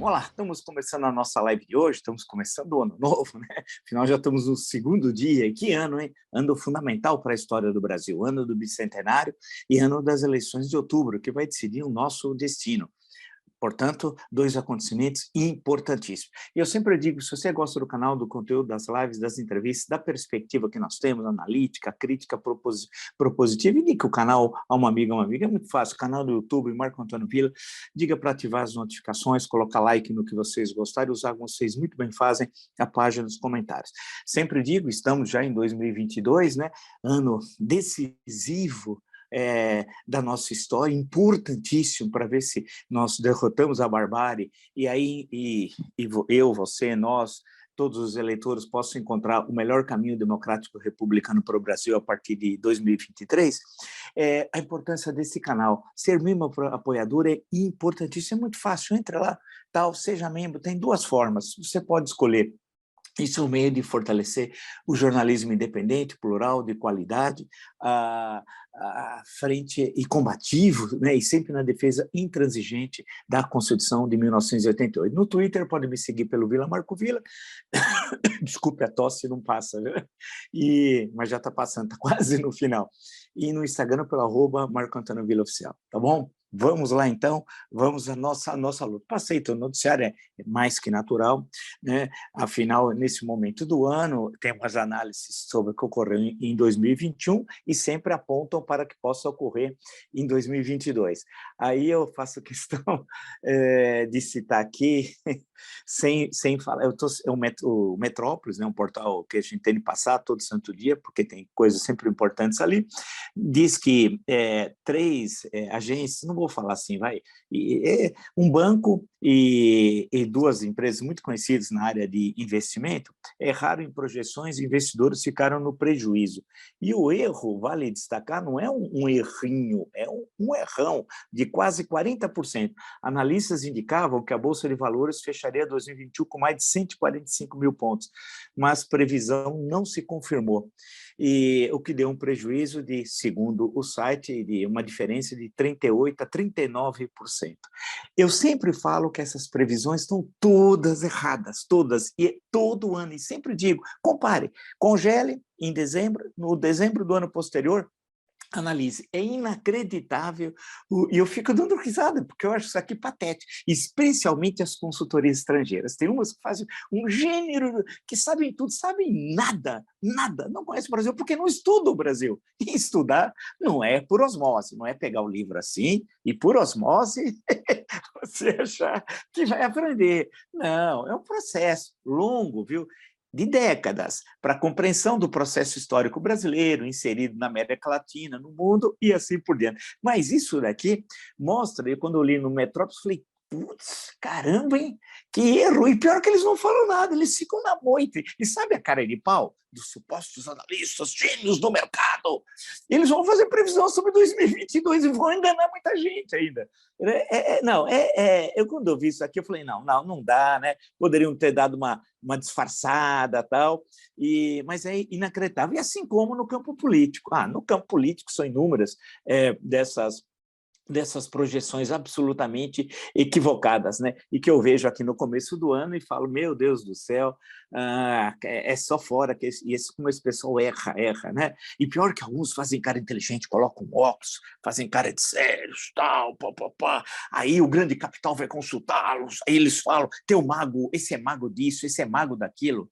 Vamos lá, estamos começando a nossa live de hoje, estamos começando o ano novo, né? Afinal, já estamos no segundo dia. E que ano, hein? Ano fundamental para a história do Brasil, ano do bicentenário e ano das eleições de outubro, que vai decidir o nosso destino. Portanto, dois acontecimentos importantíssimos. E eu sempre digo, se você gosta do canal, do conteúdo, das lives, das entrevistas, da perspectiva que nós temos, analítica, crítica, propositiva, indique o canal a uma amiga, é muito fácil, canal do YouTube, Marco Antônio Villa, diga para ativar as notificações, colocar like no que vocês gostarem, usar como vocês muito bem fazem, a página dos comentários. Sempre digo, estamos já em 2022, né? Ano decisivo, da nossa história, importantíssimo para ver se nós derrotamos a barbárie, e aí eu, você, nós, todos os eleitores possam encontrar o melhor caminho democrático republicano para o Brasil a partir de 2023, a importância desse canal. Ser membro apoiador é importantíssimo, é muito fácil, entra lá, tal, seja membro, tem duas formas, você pode escolher. Isso é um meio de fortalecer o jornalismo independente, plural, de qualidade, frente e combativo, né, e sempre na defesa intransigente da Constituição de 1988. No Twitter, pode me seguir pelo Vila Marco Villa. Desculpe, a tosse não passa, viu? Mas já está passando, está quase no final. E no Instagram, pelo @MarcoAntônioVillaOficial, tá bom? Vamos lá, então, vamos à nossa luta. Passei, o noticiário é mais que natural, né? Afinal, nesse momento do ano, temos análises sobre o que ocorreu em 2021 e sempre apontam para que possa ocorrer em 2022. Aí eu faço questão de citar aqui, sem falar, o Metrópolis, né, um portal que a gente tem de passar todo santo dia, porque tem coisas sempre importantes ali, diz que três agências, não vou falar assim, um banco e duas empresas muito conhecidas na área de investimento erraram em projeções e investidores ficaram no prejuízo. E o erro, vale destacar, não é um errinho, é um errão de quase 40%. Analistas indicavam que a Bolsa de Valores fecharia 2021 com mais de 145 mil pontos, mas previsão não se confirmou. E o que deu um prejuízo de, segundo o site, de uma diferença de 38% a 39%. Eu sempre falo que essas previsões estão todas erradas, todas, e todo ano, e sempre digo, compare, congele em dezembro, no dezembro do ano posterior, analise, é inacreditável, e eu fico dando risada, porque eu acho isso aqui patético, especialmente as consultorias estrangeiras. Tem umas que fazem um gênero, que sabem tudo, sabem nada, não conhecem o Brasil, porque não estudam o Brasil. E estudar não é por osmose, não é pegar o livro assim, e por osmose você achar que vai aprender. Não, é um processo longo, viu? De décadas, para a compreensão do processo histórico brasileiro, inserido na América Latina, no mundo, e assim por diante. Mas isso daqui mostra, eu quando eu li no Metrópolis, falei, putz, caramba, hein? Que erro! E pior que eles não falam nada, eles ficam na moita. E sabe a cara de pau dos supostos analistas, gênios do mercado? Eles vão fazer previsão sobre 2022 e vão enganar muita gente ainda. Eu quando eu vi isso aqui, eu falei, não dá, né? Poderiam ter dado uma disfarçada, tal, mas é inacreditável. E assim como no campo político. No campo político são inúmeras dessas projeções absolutamente equivocadas, né? E que eu vejo aqui no começo do ano e falo, meu Deus do céu, é só fora, como esse pessoal erra, né? E pior que alguns fazem cara inteligente, colocam óculos, fazem cara de sérios, tal, pá. Aí o grande capital vai consultá-los, aí eles falam, tem um mago, esse é mago disso, esse é mago daquilo.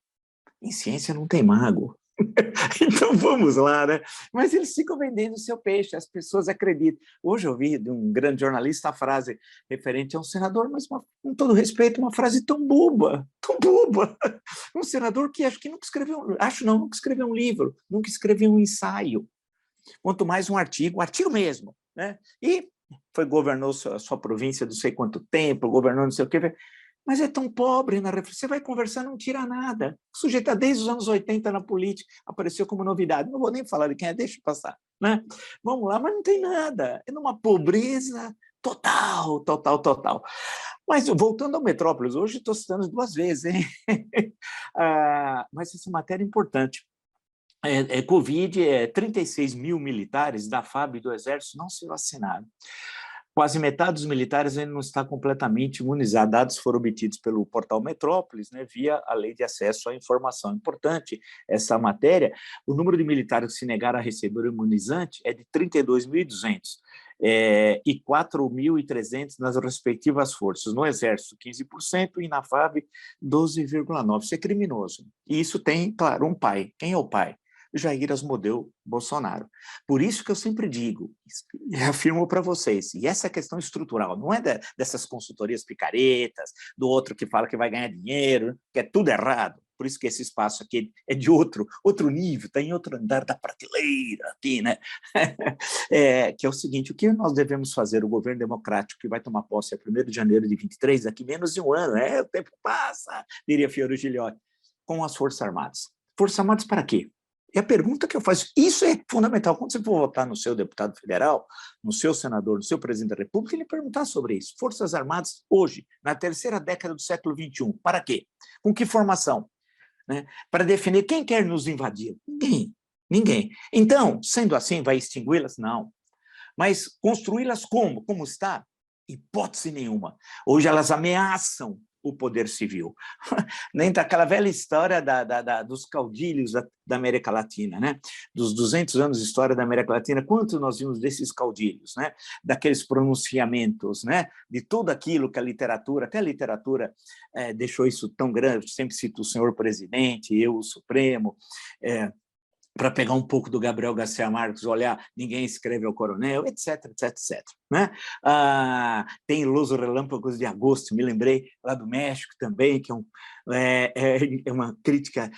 Em ciência não tem mago. Então vamos lá, né? Mas eles ficam vendendo o seu peixe, as pessoas acreditam. Hoje eu vi de um grande jornalista a frase referente a um senador, mas com todo respeito, uma frase tão boba. Um senador que acho que nunca escreveu um livro, nunca escreveu um ensaio, quanto mais um artigo mesmo, né? E governou sua província não sei quanto tempo, governou não sei o quê. Mas é tão pobre na reflexão. Você vai conversar, não tira nada. O sujeito está desde os anos 80 na política, apareceu como novidade. Não vou nem falar de quem é, deixa passar, né? Vamos lá, mas não tem nada. É numa pobreza total. Mas voltando ao Metrópolis, hoje estou citando duas vezes, hein? Mas essa matéria é importante. Covid, 36 mil militares da FAB e do Exército não se vacinaram. Quase metade dos militares ainda não está completamente imunizada. Dados foram obtidos pelo portal Metrópolis, né, via a Lei de Acesso à Informação. Importante essa matéria, o número de militares que se negaram a receber o imunizante é de 32.200 e 4.300 nas respectivas forças. No Exército, 15%, e na FAB, 12,9%. Isso é criminoso. E isso tem, claro, um pai. Quem é o pai? Jair Asmodeu Bolsonaro. Por isso que eu sempre digo, e afirmo para vocês, e essa questão estrutural, não é dessas consultorias picaretas, do outro que fala que vai ganhar dinheiro, que é tudo errado. Por isso que esse espaço aqui é de outro nível, está em outro andar da prateleira aqui, né? Que é o seguinte, o que nós devemos fazer, o governo democrático que vai tomar posse a 1º de janeiro de 23, daqui menos de um ano, o tempo passa, diria Fiore Gilhote, com as Forças Armadas. Forças Armadas para quê? É a pergunta que eu faço. Isso é fundamental. Quando você for votar no seu deputado federal, no seu senador, no seu presidente da República, ele perguntar sobre isso. Forças Armadas, hoje, na 3ª década do século XXI, para quê? Com que formação? Né? Para definir quem quer nos invadir? Ninguém. Então, sendo assim, vai extingui-las? Não. Mas construí-las como? Como está? Hipótese nenhuma. Hoje elas ameaçam o poder civil. Nem daquela velha história dos caudilhos da América Latina, né? Dos 200 anos de história da América Latina, quanto nós vimos desses caudilhos, né? Daqueles pronunciamentos, né? De tudo aquilo que a literatura, até a literatura deixou isso tão grande, eu sempre cito o senhor presidente, eu, o Supremo, para pegar um pouco do Gabriel Garcia Marques, olhar, ninguém escreve ao coronel, etc, etc, etc. Né? Tem Los Relâmpagos de Agosto, me lembrei, lá do México também, que é uma crítica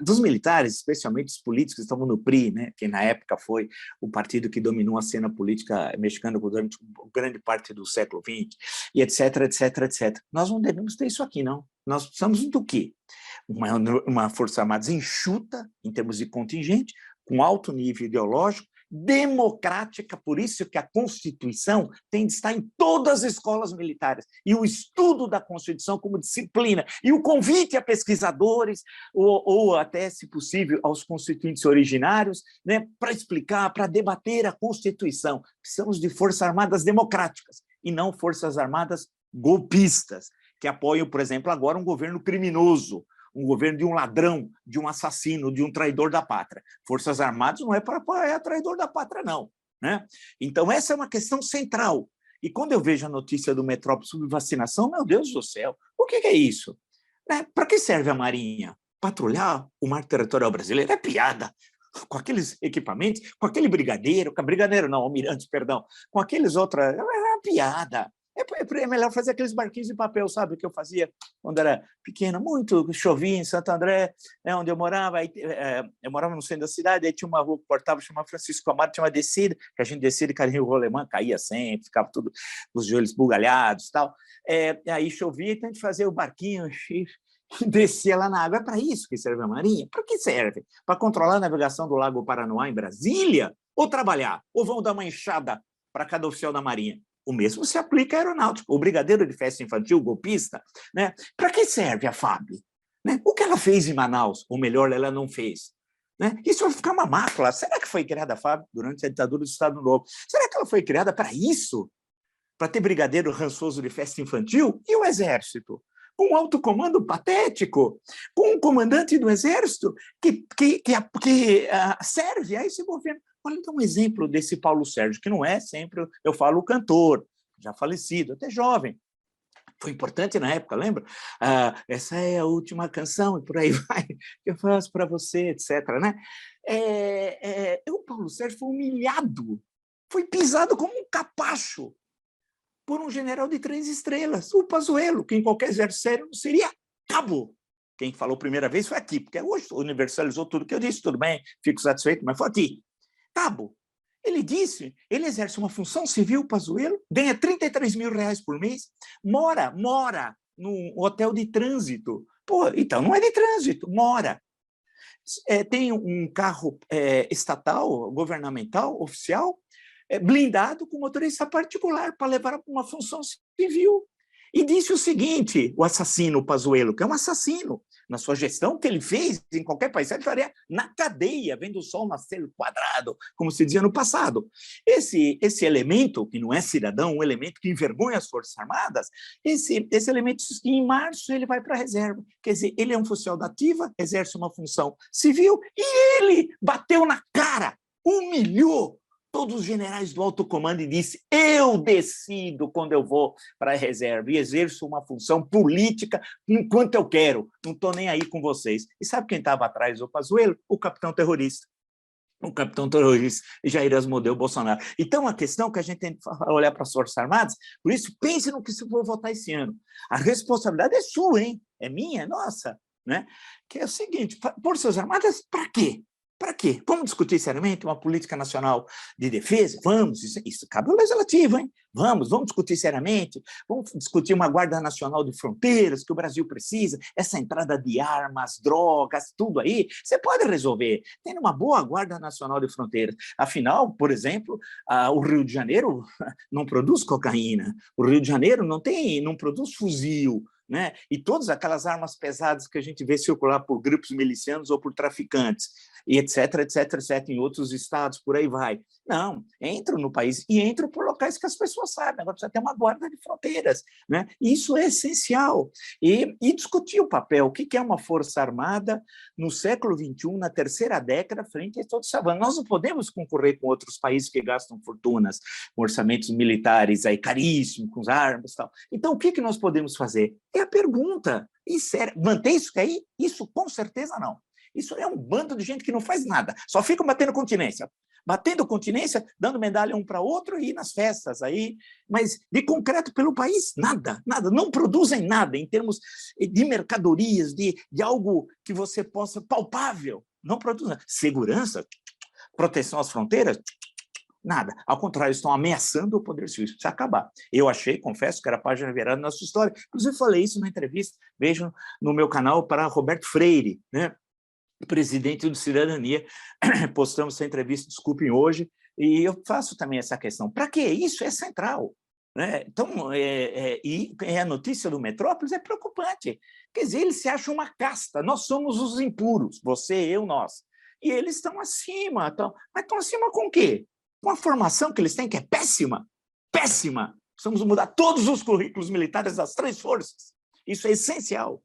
dos militares, especialmente os políticos que estavam no PRI, né? Que na época foi o partido que dominou a cena política mexicana durante grande parte do século XX, e etc, etc, etc. Nós não devemos ter isso aqui, não. Nós precisamos do quê? Uma Força Armada enxuta, em termos de contingente, com alto nível ideológico, democrática, por isso que a Constituição tem de estar em todas as escolas militares, e o estudo da Constituição como disciplina, e o convite a pesquisadores, ou até, se possível, aos constituintes originários, né, para explicar, para debater a Constituição. Precisamos de Forças Armadas democráticas, e não Forças Armadas golpistas, que apoiam, por exemplo, agora um governo criminoso, um governo de um ladrão, de um assassino, de um traidor da pátria. Forças Armadas não é para apoiar traidor da pátria, não. Né? Então, essa é uma questão central. E quando eu vejo a notícia do Metrópole sobre vacinação, meu Deus do céu, o que é isso? Para que serve a Marinha? Patrulhar o mar territorial brasileiro? É piada. Com aqueles equipamentos, com aquele brigadeiro não, almirante, perdão, com aqueles outros, é uma piada. É melhor fazer aqueles barquinhos de papel, sabe, que eu fazia quando era pequeno, muito, chovia em Santo André, onde eu morava, eu morava no centro da cidade, aí tinha uma rua que portava, chamava Francisco Amaro, tinha uma descida, que a gente descia de Carinho Rolemã, caía sempre, ficava tudo com os joelhos bugalhados e tal, aí chovia, então a gente fazia o barquinho, descia lá na água. É para isso que serve a Marinha? Para que serve? Para controlar a navegação do Lago Paranoá em Brasília? Ou trabalhar? Ou vão dar uma enxada para cada oficial da Marinha? O mesmo se aplica à aeronáutica. O brigadeiro de festa infantil, golpista, né? Para que serve a FAB? Né? O que ela fez em Manaus, ou melhor, ela não fez. Né? Isso vai ficar uma mácula. Será que foi criada a FAB durante a ditadura do Estado Novo? Será que ela foi criada para isso? Para ter brigadeiro rançoso de festa infantil? E o Exército? Com um alto comando patético, com um comandante do Exército que serve a esse governo. Olha, então um exemplo desse Paulo Sérgio, que não é sempre, eu falo, o cantor, já falecido, até jovem. Foi importante na época, lembra? Essa é a última canção, e por aí vai, que eu faço para você, etc. Né? O Paulo Sérgio foi humilhado, foi pisado como um capacho por um general de 3 estrelas, o Pazuello, que em qualquer exército sério não seria cabo. Quem falou a primeira vez foi aqui, porque hoje universalizou tudo que eu disse, tudo bem, fico satisfeito, mas foi aqui. Cabo. Ele disse, ele exerce uma função civil, Pazuello, ganha R$33 mil por mês, mora num hotel de trânsito. Pô, então não é de trânsito, mora. Tem um carro estatal, governamental, oficial, blindado com motorista particular para levar para uma função civil. E disse o seguinte, o assassino, o Pazuello, que é um assassino, na sua gestão, que ele fez em qualquer país, ele estaria na cadeia, vendo o sol nascer quadrado, como se dizia no passado. Esse elemento, que não é cidadão, um elemento que envergonha as Forças Armadas, esse elemento, em março, ele vai para a reserva. Quer dizer, ele é um oficial da ativa, exerce uma função civil, e ele bateu na cara, humilhou todos os generais do alto comando e disse: eu decido quando eu vou para a reserva e exerço uma função política enquanto eu quero, não estou nem aí com vocês. E sabe quem estava atrás do Pazuello? O capitão terrorista. O capitão terrorista Jair Asmodeu Bolsonaro. Então, a questão que a gente tem que olhar para as Forças Armadas, por isso, pense no que se for votar esse ano. A responsabilidade é sua, hein? É minha, é nossa. Né? Que é o seguinte, Forças Armadas, para quê? Para quê? Vamos discutir seriamente uma política nacional de defesa? Vamos, isso cabe ao legislativo, hein? Vamos discutir seriamente, vamos discutir uma Guarda Nacional de Fronteiras que o Brasil precisa, essa entrada de armas, drogas, tudo aí, você pode resolver, tem uma boa Guarda Nacional de Fronteiras. Afinal, por exemplo, o Rio de Janeiro não produz cocaína, o Rio de Janeiro não produz fuzil, né? E todas aquelas armas pesadas que a gente vê circular por grupos milicianos ou por traficantes, e etc, em outros estados, por aí vai. Não, entram no país e entram por locais que as pessoas sabem, agora precisa ter uma guarda de fronteiras, né? Isso é essencial. E discutir o papel, o que é uma força armada no século XXI, na terceira década, frente a todos os avanços. Nós não podemos concorrer com outros países que gastam fortunas, com orçamentos militares aí caríssimos, com armas e tal. Então, o que nós podemos fazer? É a pergunta. E sério, manter isso aí? Isso com certeza não. Isso é um bando de gente que não faz nada, só ficam batendo continência, dando medalha um para outro e ir nas festas aí, mas de concreto pelo país, nada, não produzem nada em termos de mercadorias, de algo que você possa, palpável, não produzem. Segurança, proteção às fronteiras, nada. Ao contrário, estão ameaçando o poder civil. Isso precisa acabar. Eu achei, confesso, que era a página virada na nossa história. Inclusive, falei isso na entrevista, vejam no meu canal, para Roberto Freire, né? Presidente do Cidadania. Postamos essa entrevista, desculpem, hoje, e eu faço também essa questão. Para quê? Isso é central. Né? Então, e a notícia do Metrópolis é preocupante. Quer dizer, eles se acham uma casta, nós somos os impuros, você, eu, nós. E eles estão acima. Mas estão acima com o quê? Com a formação que eles têm, que é péssima. Péssima. Precisamos mudar todos os currículos militares das 3 forças. Isso é essencial.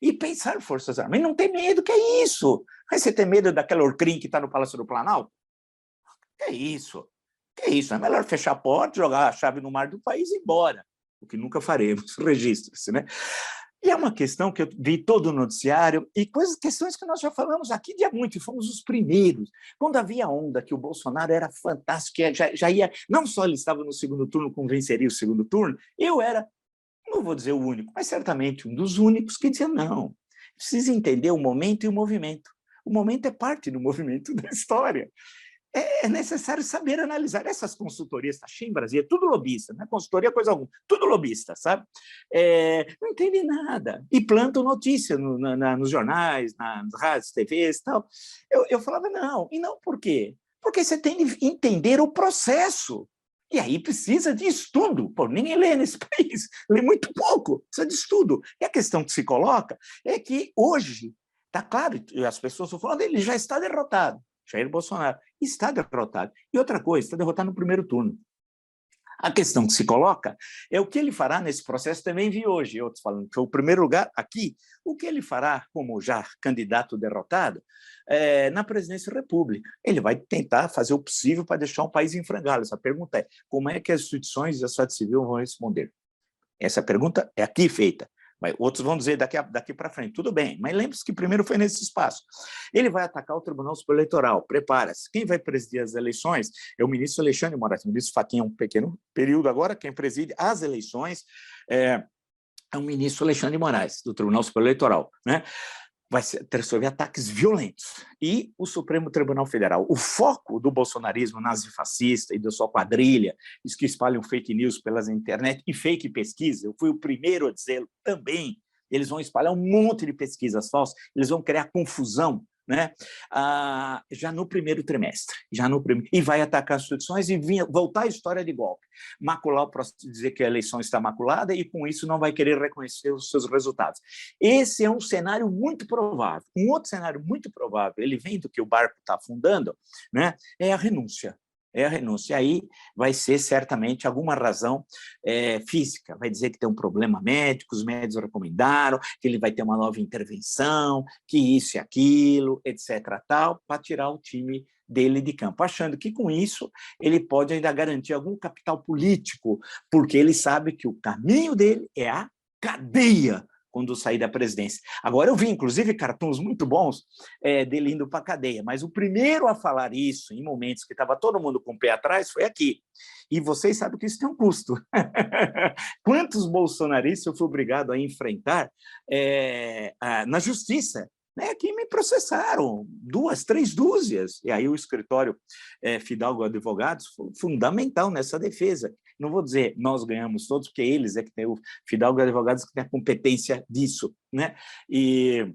E pensar Forças Armadas. Mas não tem medo, que é isso? Vai você ter medo daquela Orcrim que está no Palácio do Planalto? Que é isso? Que é isso? É melhor fechar a porta, jogar a chave no mar do país e ir embora. O que nunca faremos, registre-se, né? E é uma questão que eu vi todo o noticiário, e questões que nós já falamos aqui de muito, e fomos os primeiros. Quando havia onda que o Bolsonaro era fantástico, já ia, não só ele estava no segundo turno, venceria o segundo turno, eu era, não vou dizer o único, mas certamente um dos únicos que dizia não, precisa entender o momento e o movimento. O momento é parte do movimento da história. É necessário saber analisar essas consultorias, está cheio em Brasília, tudo lobista, não é consultoria coisa alguma, tudo lobista, sabe? Não entende nada, e plantam notícia nos jornais, nas rádios, TVs e tal. Eu falava, não, e não por quê? Porque você tem de entender o processo. E aí precisa de estudo. Pô, ninguém lê nesse país, lê muito pouco, precisa de estudo. E a questão que se coloca é que hoje, está claro, as pessoas estão falando, ele já está derrotado. Jair Bolsonaro está derrotado. E outra coisa, está derrotado no primeiro turno. A questão que se coloca é o que ele fará nesse processo, também vi hoje, outros falando que foi o primeiro lugar aqui, o que ele fará como já candidato derrotado na presidência da República. Ele vai tentar fazer o possível para deixar um país em frangalhos. A pergunta é, como é que as instituições da sociedade civil vão responder? Essa pergunta é aqui feita. Mas outros vão dizer daqui para frente, tudo bem, mas lembre-se que primeiro foi nesse espaço. Ele vai atacar o Tribunal Superior Eleitoral, prepara-se. Quem vai presidir as eleições é o ministro Alexandre de Moraes. O ministro Fachin é um pequeno período agora, quem preside as eleições é o ministro Alexandre de Moraes, do Tribunal Superior Eleitoral, né? Vai sofrer ataques violentos. E o Supremo Tribunal Federal. O foco do bolsonarismo nazifascista e da sua quadrilha, os que espalham fake news pelas internet e fake pesquisa, eu fui o primeiro a dizer também, eles vão espalhar um monte de pesquisas falsas, eles vão criar confusão né? Já no primeiro trimestre, e vai atacar as instituições e voltar à história de golpe, macular o processo, dizer que a eleição está maculada e com isso não vai querer reconhecer os seus resultados. Esse é um cenário muito provável. Um outro cenário muito provável, ele vendo que o barco está afundando, né? É a renúncia. Aí vai ser certamente alguma razão física, vai dizer que tem um problema médico, os médicos recomendaram, que ele vai ter uma nova intervenção, que isso e aquilo, etc., tal, para tirar o time dele de campo, achando que com isso ele pode ainda garantir algum capital político, porque ele sabe que o caminho dele é a cadeia, quando sair da presidência. Agora, eu vi, inclusive, cartoons muito bons dele indo para a cadeia, mas o primeiro a falar isso, em momentos que estava todo mundo com o pé atrás, foi aqui. E vocês sabem que isso tem um custo. Quantos bolsonaristas eu fui obrigado a enfrentar na justiça, né, que me processaram, 2, 3 dúzias. E aí o escritório Fidalgo Advogados foi fundamental nessa defesa. Não vou dizer nós ganhamos todos, porque eles que tem o Fidalgo Advogados que tem a competência disso, né? E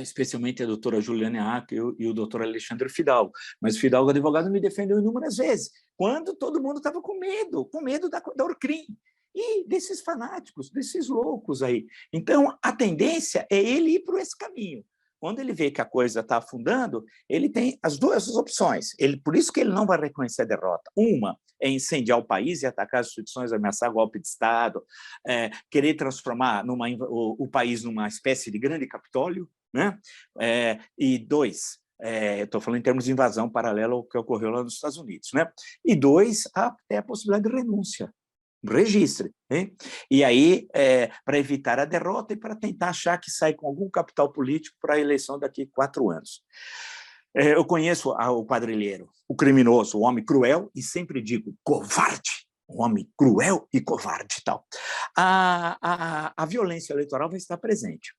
especialmente a doutora Juliana Hack e o doutor Alexandre Fidalgo. Mas o Fidalgo Advogado me defendeu inúmeras vezes, quando todo mundo estava com medo da Orcrim. E desses fanáticos, desses loucos aí. Então, a tendência é ele ir por esse caminho. Quando ele vê que a coisa está afundando, ele tem as duas opções. Por isso que ele não vai reconhecer a derrota. Uma é incendiar o país e atacar as instituições, ameaçar golpe de Estado, querer transformar o país numa espécie de grande Capitólio, né? E 2, estou falando em termos de invasão paralela ao que ocorreu lá nos Estados Unidos, né? E 2, até a possibilidade de renúncia. Registre, hein? E aí, para evitar a derrota e para tentar achar que sai com algum capital político para a eleição daqui a 4 anos. Eu conheço o quadrilheiro, o criminoso, o homem cruel, e sempre digo covarde, um homem cruel e covarde. Tal. A violência eleitoral vai estar presente,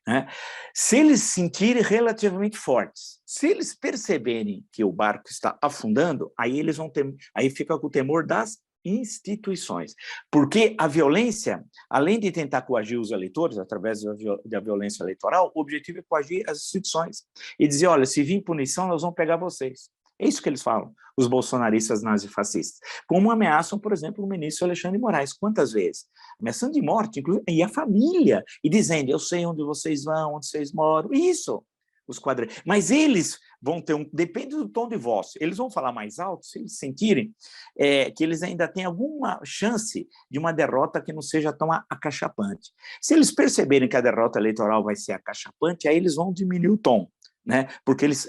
né? Se eles se sentirem relativamente fortes, se eles perceberem que o barco está afundando, aí eles vão ter, aí fica com o temor das instituições, porque a violência, além de tentar coagir os eleitores através da violência eleitoral, o objetivo é coagir as instituições e dizer, olha, se vir punição, nós vamos pegar vocês. É isso que eles falam, os bolsonaristas nazifascistas. Como ameaçam, por exemplo, o ministro Alexandre de Moraes. Quantas vezes? Ameaçando de morte, inclusive, e a família, e dizendo, eu sei onde vocês vão, onde vocês moram. Isso, os quadrilheiros. Mas eles vão ter depende do tom de voz, eles vão falar mais alto se eles sentirem que eles ainda têm alguma chance de uma derrota que não seja tão acachapante. Se eles perceberem que a derrota eleitoral vai ser acachapante, aí eles vão diminuir o tom, né? Porque eles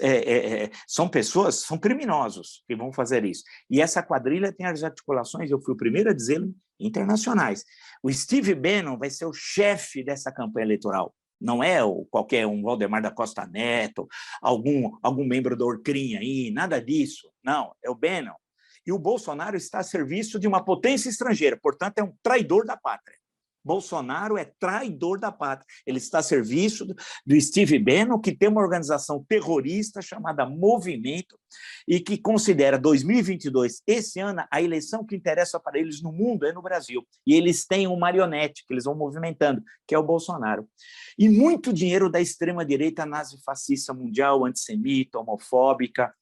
são pessoas, são criminosos que vão fazer isso. E essa quadrilha tem as articulações, eu fui o primeiro a dizê-lo, internacionais. O Steve Bannon vai ser o chefe dessa campanha eleitoral. Não é qualquer um, Valdemar da Costa Neto, algum membro do Orcrim aí, nada disso. Não, é o Bannon. E o Bolsonaro está a serviço de uma potência estrangeira, portanto, é um traidor da pátria. Bolsonaro é traidor da pátria. Ele está a serviço do Steve Bannon, que tem uma organização terrorista chamada Movimento e que considera 2022, esse ano, a eleição que interessa para eles no mundo é no Brasil. E eles têm um marionete que eles vão movimentando, que é o Bolsonaro. E muito dinheiro da extrema-direita nazifascista mundial, antissemita, homofóbica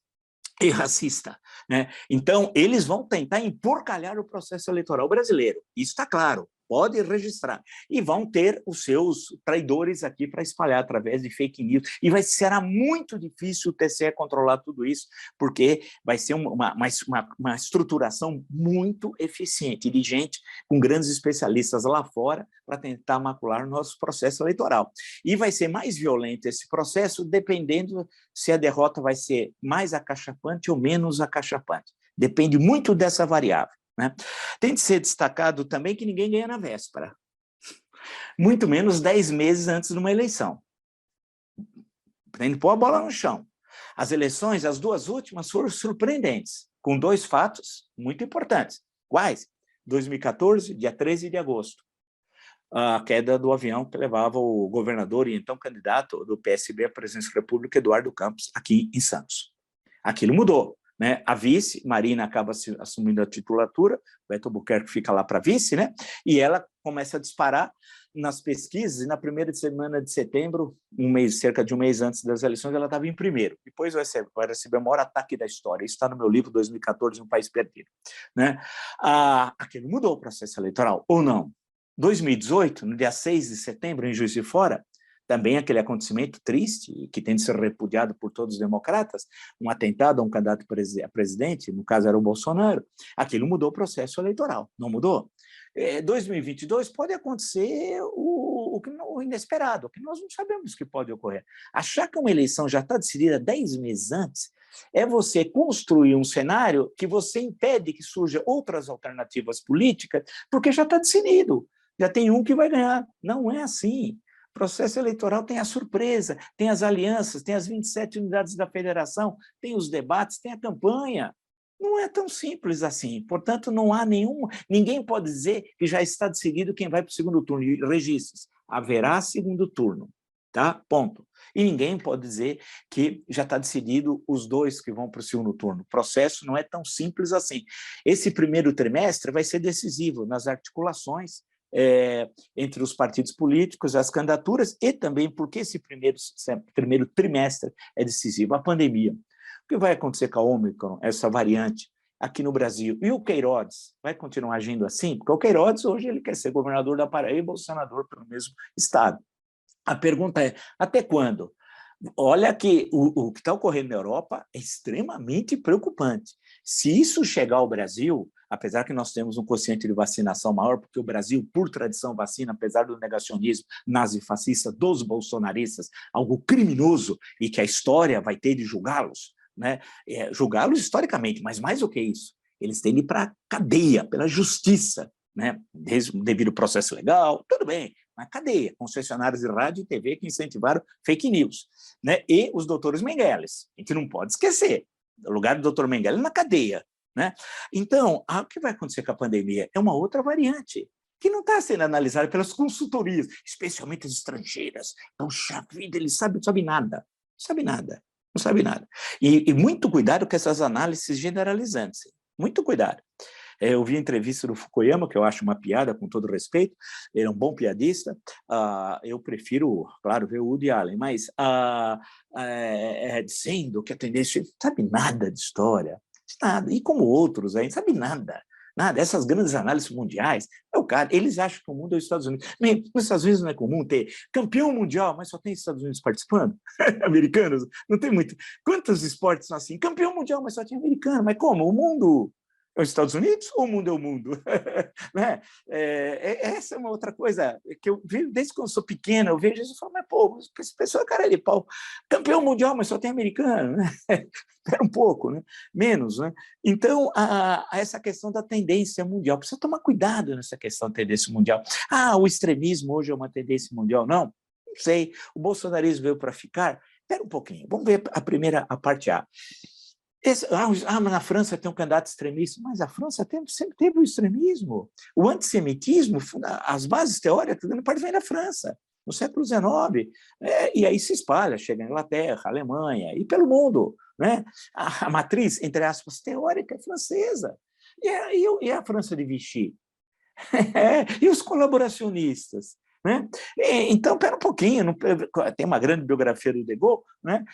e racista, né? Então, eles vão tentar emporcalhar o processo eleitoral brasileiro. Isso está claro. Pode registrar. E vão ter os seus traidores aqui para espalhar através de fake news. E será muito difícil o TSE controlar tudo isso, porque vai ser uma estruturação muito eficiente de gente com grandes especialistas lá fora para tentar macular o nosso processo eleitoral. E vai ser mais violento esse processo dependendo se a derrota vai ser mais acachapante ou menos acachapante. Depende muito dessa variável, né? Tem de ser destacado também que ninguém ganha na véspera, muito menos 10 meses antes de uma eleição. Tem de pôr a bola no chão. As eleições, as 2 últimas, foram surpreendentes, com 2 fatos muito importantes. Quais? 2014, dia 13 de agosto, a queda do avião que levava o governador e então candidato do PSB à presidência da República, Eduardo Campos, aqui em Santos. Aquilo mudou. né? A vice, Marina, acaba assumindo a titulatura, Beto Albuquerque fica lá para vice, né? E ela começa a disparar nas pesquisas, e na primeira semana de setembro, cerca de um mês antes das eleições, ela estava em primeiro. Depois vai receber o maior ataque da história. Isso está no meu livro, 2014, Um País Perdido. Né? Aquilo mudou o processo eleitoral, ou não? 2018, no dia 6 de setembro, em Juiz de Fora, também aquele acontecimento triste, que tem de ser repudiado por todos os democratas, um atentado a um candidato a presidente, no caso era o Bolsonaro, aquilo mudou o processo eleitoral, não mudou? 2022 pode acontecer o inesperado, o que nós não sabemos que pode ocorrer. Achar que uma eleição já está decidida 10 meses antes é você construir um cenário que você impede que surjam outras alternativas políticas, porque já está decidido, já tem um que vai ganhar. Não é assim. O processo eleitoral tem a surpresa, tem as alianças, tem as 27 unidades da federação, tem os debates, tem a campanha. Não é tão simples assim. Portanto, não há ninguém pode dizer que já está decidido quem vai para o segundo turno. E registros, haverá segundo turno, tá? Ponto. E ninguém pode dizer que já está decidido os dois que vão para o segundo turno. O processo não é tão simples assim. Esse primeiro trimestre vai ser decisivo nas articulações entre os partidos políticos, as candidaturas, e também porque esse primeiro trimestre é decisivo, a pandemia. O que vai acontecer com a Ômicron, essa variante, aqui no Brasil? E o Queiroz vai continuar agindo assim? Porque o Queiroz, hoje, ele quer ser governador da Paraíba ou senador pelo mesmo estado. A pergunta é, até quando? Olha que o que está ocorrendo na Europa é extremamente preocupante. Se isso chegar ao Brasil, apesar que nós temos um quociente de vacinação maior, porque o Brasil, por tradição, vacina, apesar do negacionismo nazi-fascista dos bolsonaristas, algo criminoso e que a história vai ter de julgá-los, né? Julgá-los historicamente, mas mais do que isso, eles têm de ir para a cadeia, pela justiça, né? Devido ao processo legal, tudo bem, na cadeia, concessionários de rádio e TV que incentivaram fake news, né? E os doutores Mengeles, a gente não pode esquecer, o lugar do doutor Mengele na cadeia, né? Então, o que vai acontecer com a pandemia é uma outra variante, que não está sendo analisada pelas consultorias, especialmente as estrangeiras. Puxa vida, eles não sabem nada, não sabe nada, não sabe nada. E muito cuidado com essas análises generalizantes, muito cuidado. Eu vi a entrevista do Fukuyama, que eu acho uma piada, com todo respeito, ele é um bom piadista, eu prefiro, claro, ver o Woody Allen, mas dizendo que a tendência não sabe nada de história, nada, e como outros aí, não sabe nada, nada, essas grandes análises mundiais, eles acham que o mundo é os Estados Unidos. Nos Estados Unidos não é comum ter campeão mundial, mas só tem Estados Unidos participando, americanos, não tem muito. Quantos esportes são assim? Campeão mundial, mas só tem americano, mas como? O mundo é os Estados Unidos ou o mundo é o mundo? Né? Essa é uma outra coisa que eu vejo desde quando eu sou pequeno, eu vejo isso e falo, mas pô, essa pessoa é cara de pau, campeão mundial, mas só tem americano, né? Espera um pouco, né? Menos, né? Então, essa questão da tendência mundial, precisa tomar cuidado nessa questão da tendência mundial. O extremismo hoje é uma tendência mundial? Não sei, o bolsonarismo veio para ficar? Espera um pouquinho, vamos ver a parte A. Mas na França tem um candidato extremista, mas a França sempre teve o extremismo. O antissemitismo, as bases teóricas, parte vem da França, no século XIX, e aí se espalha, chega à Inglaterra, à Alemanha e pelo mundo. Né? A matriz, entre aspas, teórica é francesa. E a França de Vichy? E os colaboracionistas? Né? Então, espera um pouquinho, tem uma grande biografia do De Gaulle, né?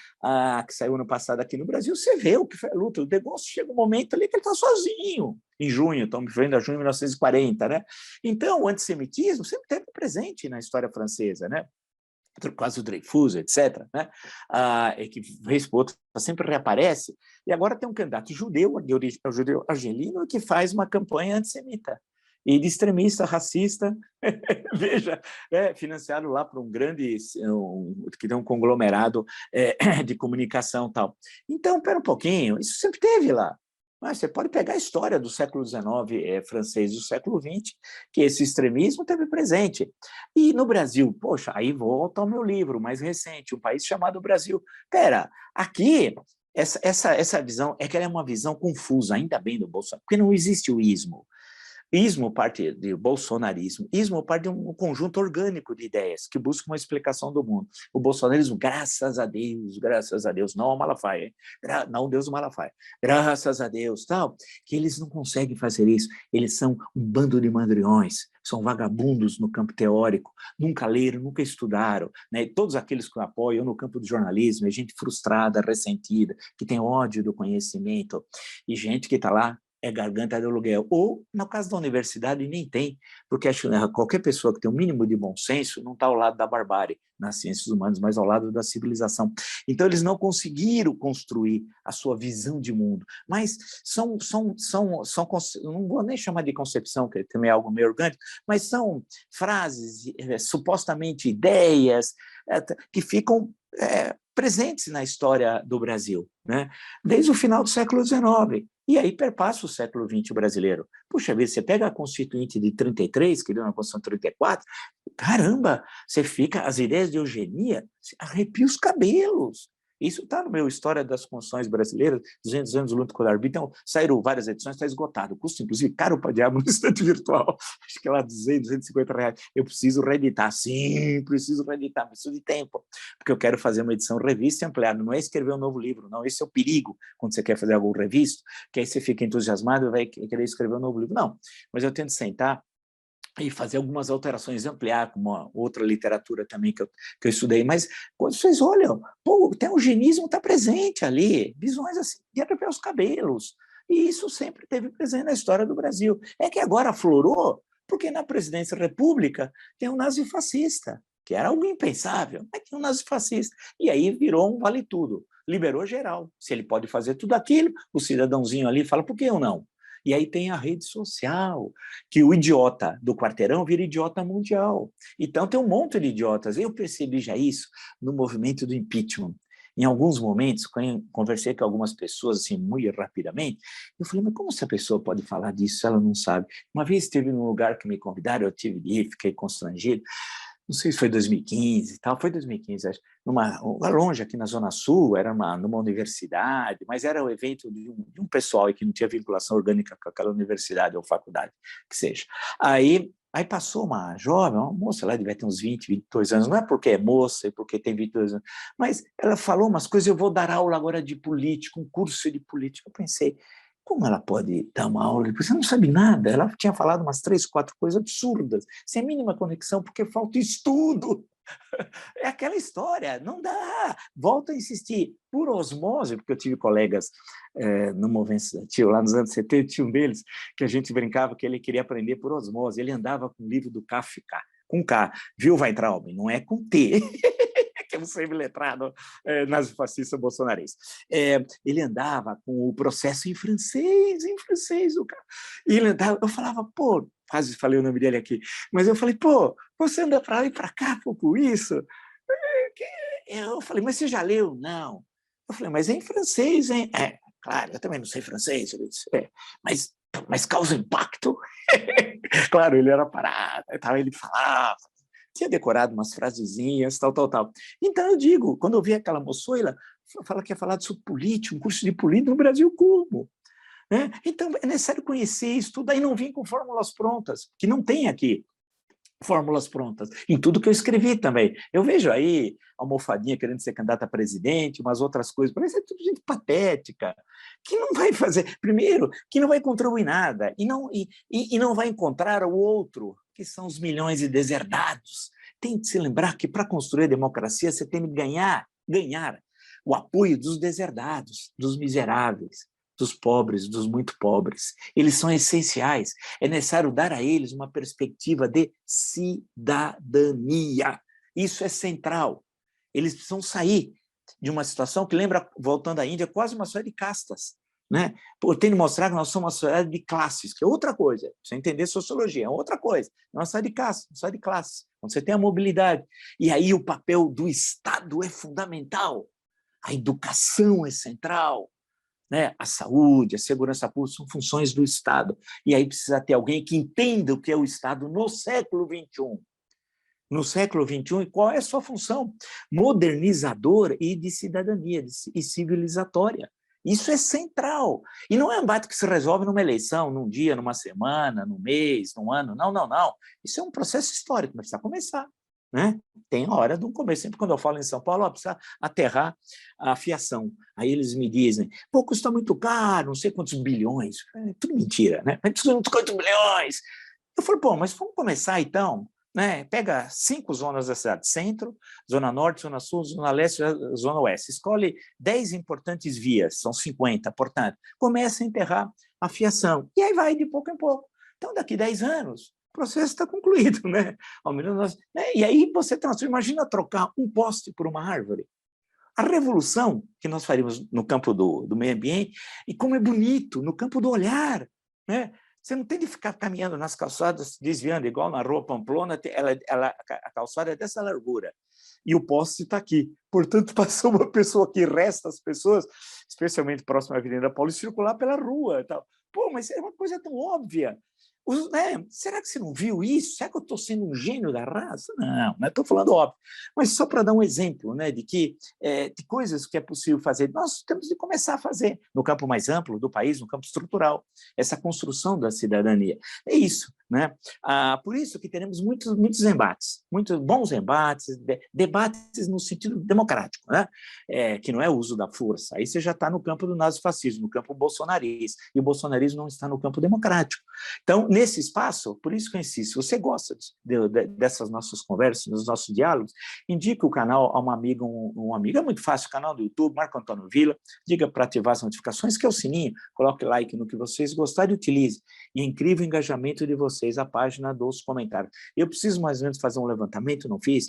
Que saiu ano passado aqui no Brasil, você vê o que foi a luta. O De Gaulle chega um momento ali que ele está sozinho, em junho, estamos vendo a junho de 1940. Né? Então, o antissemitismo sempre esteve presente na história francesa, né? Por causa do Dreyfus, etc., né? Que vez por outra sempre reaparece, e agora tem um candidato judeu, de origem judeu argelino, que faz uma campanha antissemita e de extremista, racista, veja, financiado lá por um grande, que tem um conglomerado de comunicação e tal. Então, espera um pouquinho, isso sempre teve lá. Mas você pode pegar a história do século XIX francês e do século XX, que esse extremismo teve presente. E no Brasil, poxa, aí volta ao meu livro mais recente, Um País Chamado Brasil. Espera, aqui, essa visão, que ela é uma visão confusa, ainda bem do Bolsonaro, porque não existe o ismo. Ismo parte de bolsonarismo, ismo parte de um conjunto orgânico de ideias que busca uma explicação do mundo. O bolsonarismo, graças a Deus, não ao Malafaia, hein? Não Deus do Malafaia, graças a Deus, tal, que eles não conseguem fazer isso, eles são um bando de mandriões, são vagabundos no campo teórico, nunca leram, nunca estudaram, né? Todos aqueles que o apoiam no campo do jornalismo, é gente frustrada, ressentida, que tem ódio do conhecimento, e gente que está lá é garganta de aluguel. Ou, no caso da universidade, nem tem, porque acho que qualquer pessoa que tem um mínimo de bom senso não está ao lado da barbárie nas ciências humanas, mas ao lado da civilização. Então, eles não conseguiram construir a sua visão de mundo, mas não vou nem chamar de concepção, que também é algo meio orgânico, mas são frases, supostamente ideias, que ficam presentes na história do Brasil, né? Desde o final do século XIX. E aí perpassa o século XX brasileiro. Puxa vida, você pega a Constituinte de 33, que deu na Constituição 34, caramba, você fica, as ideias de eugenia, arrepia os cabelos. Isso está no meu História das Constituições Brasileiras, 200 anos de luta contra o arbítrio. Então, saíram várias edições, está esgotado. Custa, inclusive, caro para diabo no estante virtual. Acho que é lá 200, 250 reais. Eu preciso reeditar. Sim, preciso reeditar, preciso de tempo. Porque eu quero fazer uma edição revista e ampliada. Não é escrever um novo livro, não. Esse é o perigo quando você quer fazer algo revisto, que aí você fica entusiasmado e vai querer escrever um novo livro. Não, mas eu tento sentar e fazer algumas alterações, ampliar com uma outra literatura também que eu estudei, mas quando vocês olham, pô, até o eugenismo está presente ali, visões assim, de arrepiar os cabelos, e isso sempre esteve presente na história do Brasil. É que agora aflorou, porque na presidência da República tem um nazifascista, que era algo impensável, mas tinha um nazifascista, e aí virou um vale-tudo, liberou geral. Se ele pode fazer tudo aquilo, o cidadãozinho ali fala, por que eu não? E aí tem a rede social, que o idiota do quarteirão vira idiota mundial. Então tem um monte de idiotas. Eu percebi já isso no movimento do impeachment. Em alguns momentos, quando conversei com algumas pessoas, assim, muito rapidamente, eu falei, mas como essa pessoa pode falar disso se ela não sabe? Uma vez esteve num lugar que me convidaram, eu tive de ir, fiquei constrangido, não sei se foi 2015 e tal, foi 2015, acho, longe aqui na Zona Sul, era numa universidade, mas era o evento de um pessoal que não tinha vinculação orgânica com aquela universidade ou faculdade, que seja. Aí passou uma jovem, uma moça, ela devia ter uns 20, 22 anos, não é porque é moça e porque tem 22 anos, mas ela falou umas coisas, eu vou dar aula agora de política, um curso de política. Eu pensei, como ela pode dar uma aula? Você não sabe nada. Ela tinha falado umas 3, 4 coisas absurdas, sem a mínima conexão, porque falta estudo. É aquela história, não dá. Volto a insistir, por osmose, porque eu tive colegas no movimento estudantil, lá nos anos 70, tinha um deles que a gente brincava que ele queria aprender por osmose. Ele andava com o livro do Kafka, com K, viu, Weintraub? Não é com T. Que é um semi-letrado nazifascista bolsonarista. Ele andava com o processo em francês, o cara. E ele andava, eu falava, pô, quase falei o nome dele aqui, mas eu falei, pô, você anda para lá e para cá com isso? Eu falei, mas você já leu? Não. Eu falei, mas é em francês, hein? Claro, eu também não sei francês. Eu disse, mas causa impacto? Claro, ele era parado, ele falava, tinha decorado umas frasezinhas, tal. Então eu digo, quando eu vi aquela moçoila, fala que ia falar sobre política, um curso de política no Brasil como? Né? Então é necessário conhecer, estudar e não vir com fórmulas prontas, que não tem aqui fórmulas prontas, em tudo que eu escrevi também. Eu vejo aí a almofadinha querendo ser candidata a presidente, umas outras coisas, parece que é tudo gente patética, que não vai fazer, primeiro, que não vai contribuir nada, e não vai encontrar o outro, que são os milhões de deserdados. Tem que se lembrar que para construir a democracia você tem que ganhar o apoio dos deserdados, dos miseráveis, dos pobres, dos muito pobres. Eles são essenciais. É necessário dar a eles uma perspectiva de cidadania. Isso é central. Eles precisam sair de uma situação que lembra, voltando à Índia, quase uma sociedade de castas. Né? Eu tenho que mostrar que nós somos uma sociedade de classes, que é outra coisa. Você entender sociologia, é outra coisa. É uma sociedade de castas, uma sociedade de classes, onde você tem a mobilidade. E aí o papel do Estado é fundamental. A educação é central. Né? A saúde, a segurança pública são funções do Estado. E aí precisa ter alguém que entenda o que é o Estado no século XXI. No século XXI, e qual é a sua função? Modernizadora e de cidadania, e civilizatória. Isso é central. E não é um debate que se resolve numa eleição, num dia, numa semana, num mês, num ano. Não, não, não. Isso é um processo histórico, mas precisa começar. Né? Tem a hora do começo. Sempre quando eu falo em São Paulo, precisa aterrar a fiação. Aí eles me dizem, pô, custa muito caro, não sei quantos bilhões. É tudo mentira, né? Quantos bilhões? Eu falei, pô, mas vamos começar então? Né? Pega 5 zonas da cidade, centro, zona norte, zona sul, zona leste, zona oeste. Escolhe 10 importantes vias, são 50, portanto, começa a enterrar a fiação. E aí vai de pouco em pouco. Então, daqui 10 anos, o processo está concluído, né? Ao menos nós, né? E aí você transforma, imagina trocar um poste por uma árvore. A revolução que nós faríamos no campo do meio ambiente, e como é bonito, no campo do olhar, né? Você não tem de ficar caminhando nas calçadas, desviando, igual na Rua Pamplona, a calçada é dessa largura, e o poste está aqui. Portanto, passou uma pessoa que resta as pessoas, especialmente próximo à Avenida Paulista, circular pela rua. Tal. Pô, mas é uma coisa tão óbvia. Né? Será que você não viu isso? Será que eu estou sendo um gênio da raça? Não estou falando óbvio. Mas só para dar um exemplo, né, de coisas que é possível fazer, nós temos de começar a fazer no campo mais amplo do país, no campo estrutural, essa construção da cidadania. É isso. Né? Por isso que teremos muitos embates, muitos bons embates, debates no sentido democrático, né? Que não é o uso da força. Aí você já está no campo do nazifascismo, no campo bolsonarista, e o bolsonarismo não está no campo democrático. Então, nesse espaço, por isso que eu insisto, se você gosta dessas nossas conversas, dos nossos diálogos, indique o canal a uma amiga, um amigo, é muito fácil, o canal do YouTube, Marco Antônio Villa, diga para ativar as notificações, que é o sininho, coloque like no que vocês gostarem e utilize. E é incrível o engajamento de vocês, a página dos comentários. Eu preciso mais ou menos fazer um levantamento, não fiz,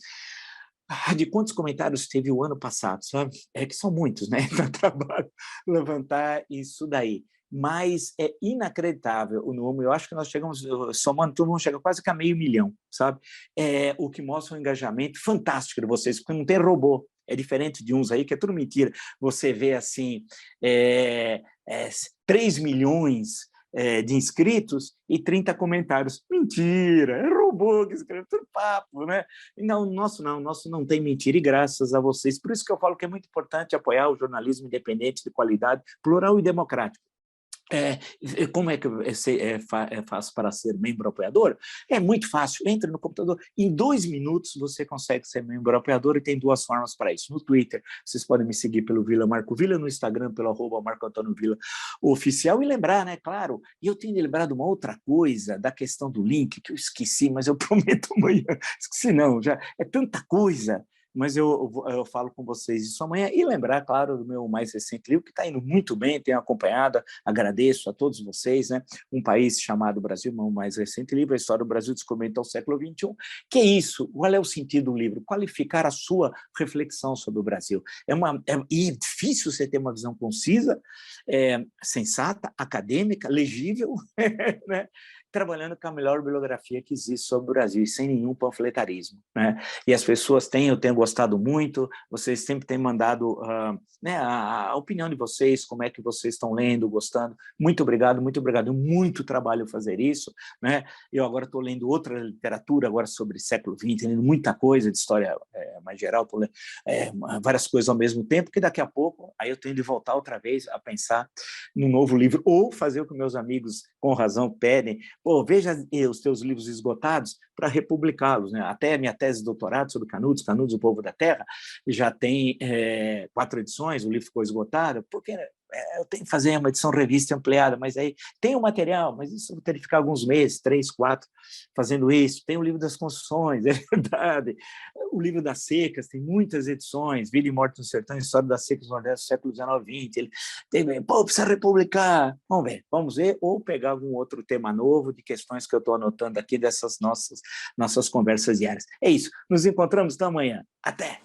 de quantos comentários teve o ano passado, sabe? É que são muitos, né? Dá trabalho levantar isso daí. Mas é inacreditável o número. Eu acho que nós chegamos, somando tudo, vamos chegar quase que a 500 mil, sabe? O que mostra um engajamento fantástico de vocês, porque não tem robô. É diferente de uns aí, que é tudo mentira. Você vê, assim, 3 milhões de inscritos e 30 comentários. Mentira, é robô que escreve, tudo papo, né? Não, o nosso não tem mentira, e graças a vocês. Por isso que eu falo que é muito importante apoiar o jornalismo independente, de qualidade, plural e democrático. Como é que eu faço para ser membro apoiador? É muito fácil, entra no computador, em 2 minutos você consegue ser membro apoiador, e tem 2 formas para isso. No Twitter, vocês podem me seguir pelo Vila Marco Villa, no Instagram pelo @Marco Antônio Villa oficial, e lembrar, né, claro, e eu tenho de lembrar de uma outra coisa, da questão do link, que eu esqueci, mas eu prometo amanhã, esqueci não, já é tanta coisa, mas eu falo com vocês isso amanhã, e lembrar, claro, do meu mais recente livro, que está indo muito bem, tenho acompanhado, agradeço a todos vocês, né? Um País Chamado Brasil, meu mais recente livro, a história do Brasil descoberto ao século XXI. Que é isso? Qual é o sentido do livro? Qualificar a sua reflexão sobre o Brasil. E é difícil você ter uma visão concisa, sensata, acadêmica, legível, né? Trabalhando com a melhor bibliografia que existe sobre o Brasil, e sem nenhum panfletarismo, né? E as pessoas eu tenho gostado muito, vocês sempre têm mandado né, a opinião de vocês, como é que vocês estão lendo, gostando. Muito obrigado, muito trabalho fazer isso, né? Eu agora estou lendo outra literatura agora sobre século XX, lendo muita coisa de história mais geral, estou lendo várias coisas ao mesmo tempo, que daqui a pouco aí eu tenho de voltar outra vez a pensar num novo livro, ou fazer o que meus amigos com razão pedem, veja os teus livros esgotados para republicá-los, né? Até a minha tese de doutorado sobre Canudos, o Povo da Terra, já tem 4 edições, o livro ficou esgotado, porque eu tenho que fazer uma edição revista ampliada, mas aí tem o material, mas isso eu vou ter que ficar alguns meses, 3, 4, fazendo isso. Tem o livro das construções, é verdade. O livro das secas, tem muitas edições, Vida e Morte no Sertão, História das secas no Nordeste do século XIX, XX. Ele precisa republicar. Vamos ver, ou pegar algum outro tema novo, de questões que eu estou anotando aqui dessas nossas conversas diárias. É isso, nos encontramos então amanhã. Até!